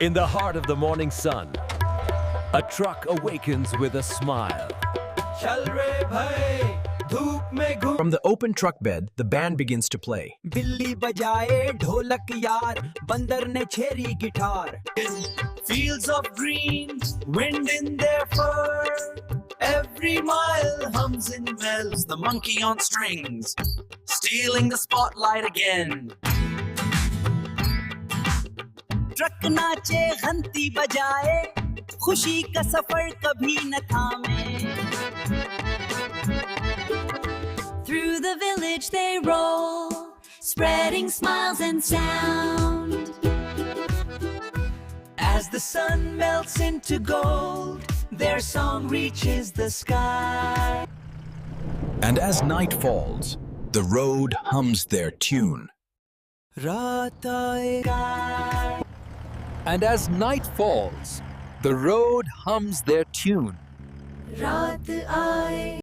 In the heart of the morning sun, a truck awakens with a smile. From the open truck bed, the band begins to play. बिल्ली बजाए ढोलक यार बंदर ने छेरी guitar Fields of green, wind in their fur. Every mile hums and mells, the monkey on strings, stealing the spotlight again. Truck नाचे घंटी बजाए खुशी का सफर कभी न थामे Through the village they roll, spreading smiles and sound. As the sun melts into gold, their song reaches the sky. And as night falls, the road hums their tune. रात आएगा And as night falls, the road hums their tune. रात आए